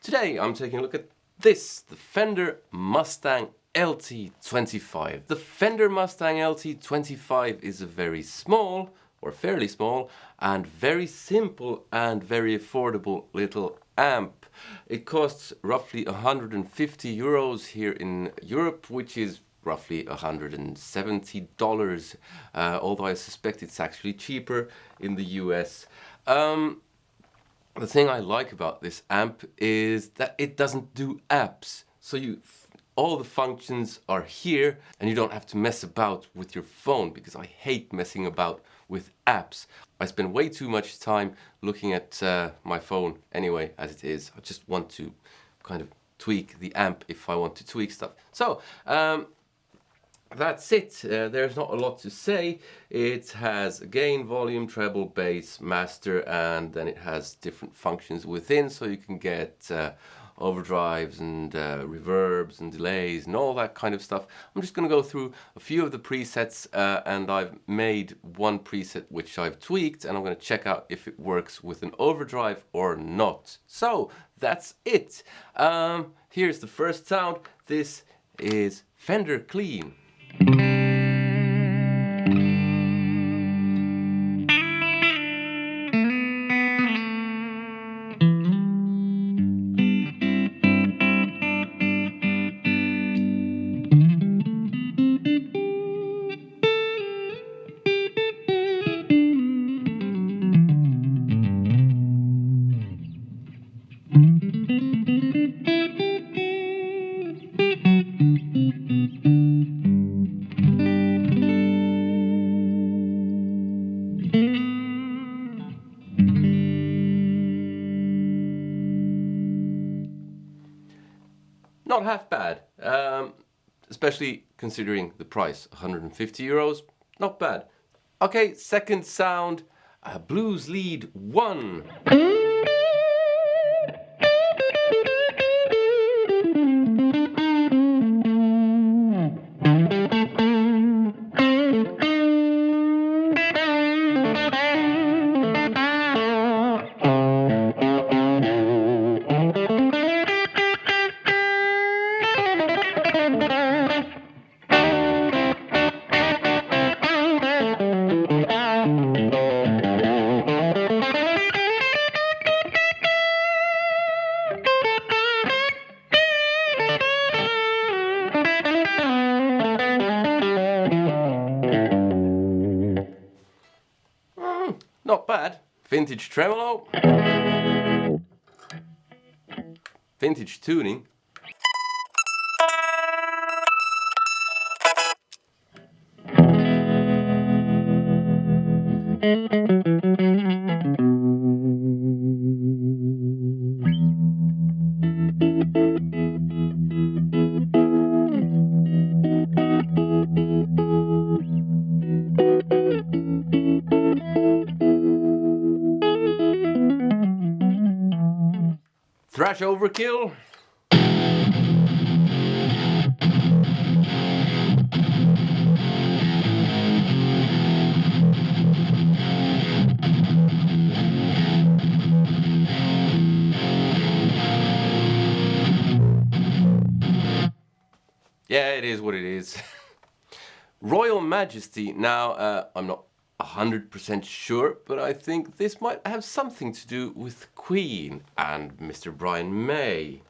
Today I'm taking a look at this, the Fender Mustang LT25. The Fender Mustang LT25 is a very small, or fairly small, and very simple and very affordable little amp. It costs roughly 150 euros here in Europe, which is roughly $170, although I suspect it's actually cheaper in the US. The thing I like about this amp is that it doesn't do apps. So all the functions are here and you don't have to mess about with your phone, because I hate messing about with apps. I spend way too much time looking at my phone anyway, as it is. I just want to kind of tweak the amp if I want to tweak stuff. So, that's it. There's not a lot to say. It has gain, volume, treble, bass, master, and then it has different functions within, so you can get overdrives and reverbs and delays and all that kind of stuff. I'm just going to go through a few of the presets, and I've made one preset which I've tweaked, and I'm going to check out if it works with an overdrive or not. So that's it. Here's the first sound. This is Fender Clean. Not half bad, especially considering the price, 150 euros, not bad. Okay, second sound, Blues Lead 1. Not bad. Vintage tremolo. Vintage tuning. Thrash overkill. Yeah, it is what it is. Royal Majesty. Now, I'm not 100% sure, but I think this might have something to do with Queen and Mr. Brian May.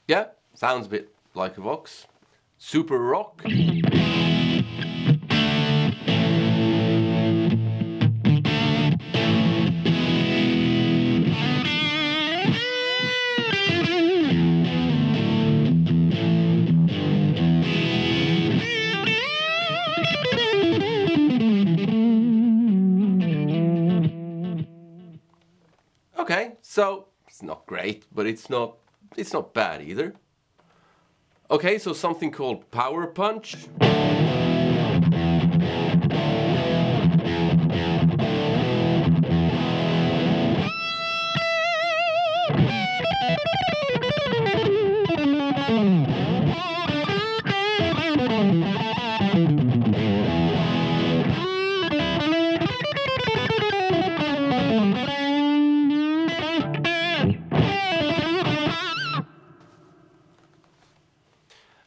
Yeah, sounds a bit like a Vox. Super rock. Okay, so it's not great, but it's not bad either. Okay, so something called power punch.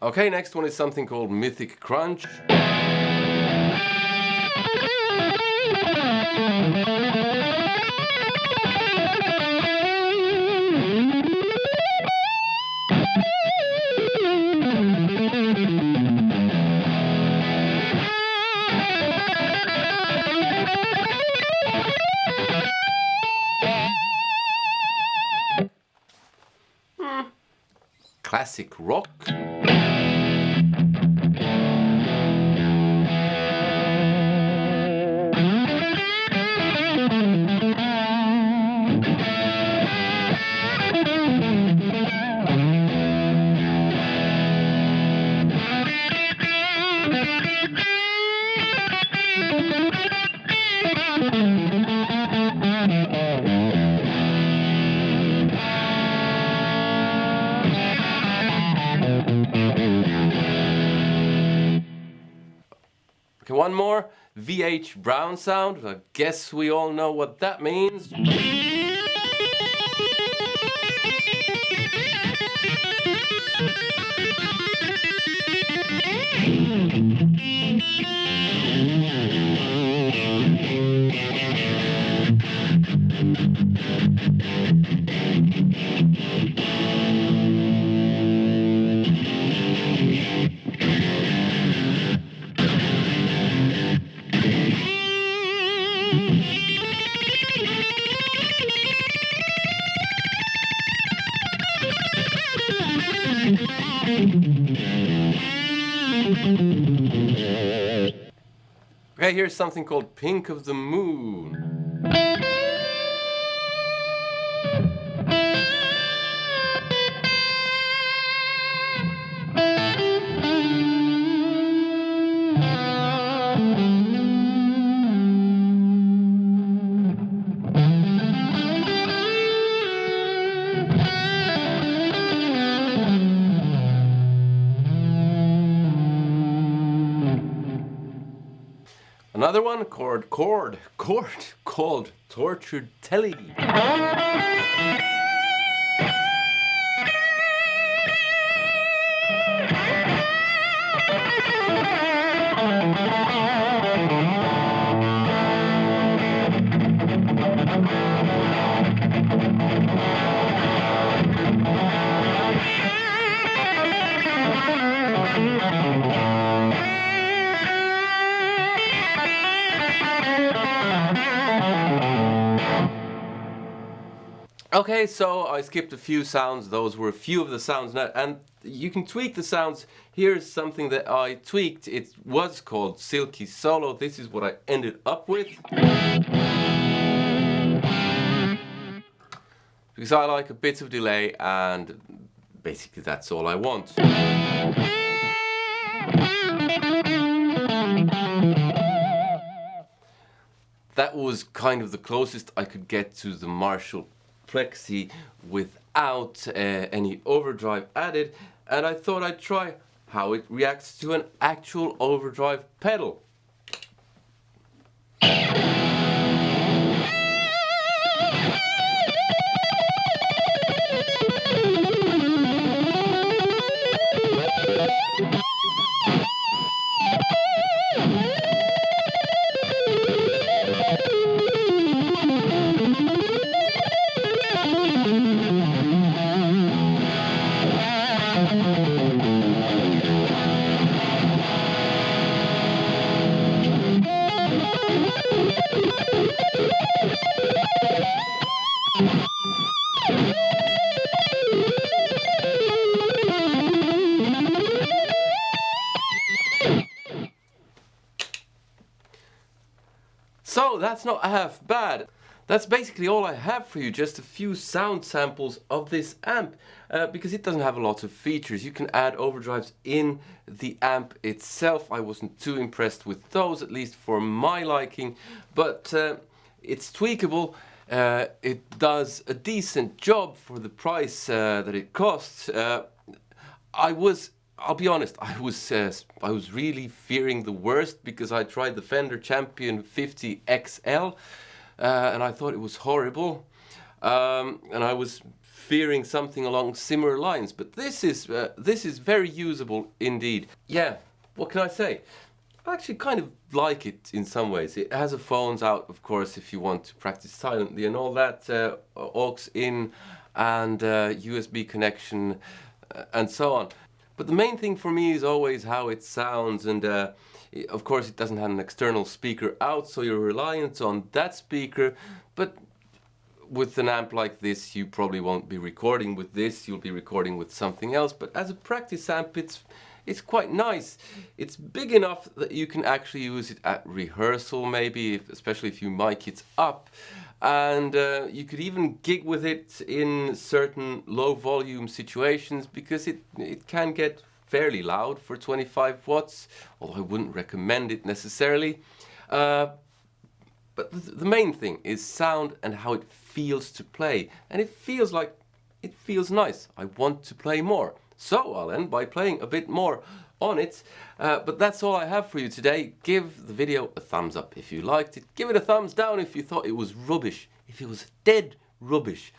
Okay, next one is something called Mythic Crunch. Classic rock. Okay, one more, VH Brown sound. I guess we all know what that means. Okay, here's something called Pink of the Moon. Another one, called Tortured Telly. Okay, so I skipped a few sounds. Those were a few of the sounds now, and you can tweak the sounds. Here's something that I tweaked. It was called Silky Solo. This is what I ended up with. Because I like a bit of delay, and basically that's all I want. That was kind of the closest I could get to the Marshall Plexi without any overdrive added, and I thought I'd try how it reacts to an actual overdrive pedal. So that's not half bad. that's basically all I have for you, just a few sound samples of this amp, because it doesn't have a lot of features. You can add overdrives in the amp itself. I wasn't too impressed with those, at least for my liking, but it's tweakable. It does a decent job for the price that it costs. I'll be honest, I was really fearing the worst, because I tried the Fender Champion 50 XL and I thought it was horrible, and I was fearing something along similar lines. But this is very usable indeed. Yeah, what can I say? I actually kind of like it in some ways. It has a phones out, of course, if you want to practice silently and all that, aux in and USB connection and so on. But the main thing for me is always how it sounds, and of course it doesn't have an external speaker out, so you're reliant on that speaker. But with an amp like this, you probably won't be recording with this, you'll be recording with something else. But as a practice amp, it's quite nice. It's big enough that you can actually use it at rehearsal, maybe, especially if you mic it up. And you could even gig with it in certain low volume situations, because it can get fairly loud for 25 watts, although I wouldn't recommend it necessarily. But the main thing is sound and how it feels to play. And it feels nice. I want to play more. So I'll end by playing a bit more on it. But that's all I have for you today. Give the video a thumbs up if you liked it. Give it a thumbs down if you thought it was rubbish, if it was dead rubbish.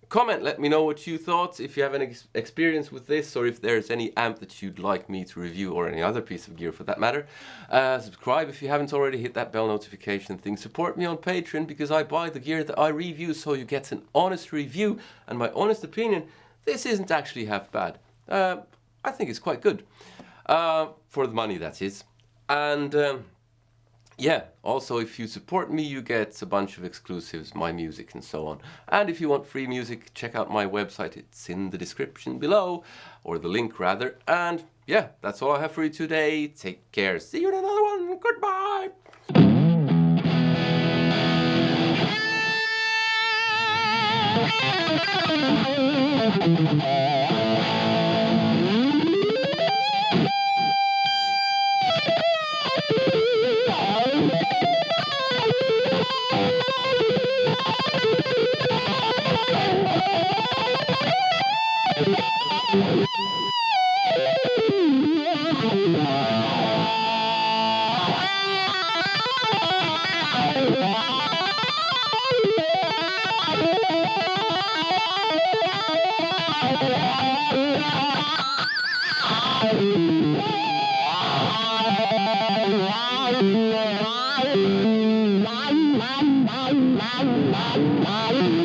Comment, let me know what you thought, if you have any experience with this, or if there's any amp that you'd like me to review, or any other piece of gear for that matter. Subscribe if you haven't already, hit that bell notification thing. Support me on Patreon, because I buy the gear that I review, so you get an honest review. And my honest opinion, this isn't actually half bad. I think it's quite good. For the money, that is. And yeah, also if you support me, you get a bunch of exclusives, my music and so on. And if you want free music, check out my website. It's in the description below, or the link rather. And yeah, that's all I have for you today. Take care. See you in another one. Goodbye. La la la la la la.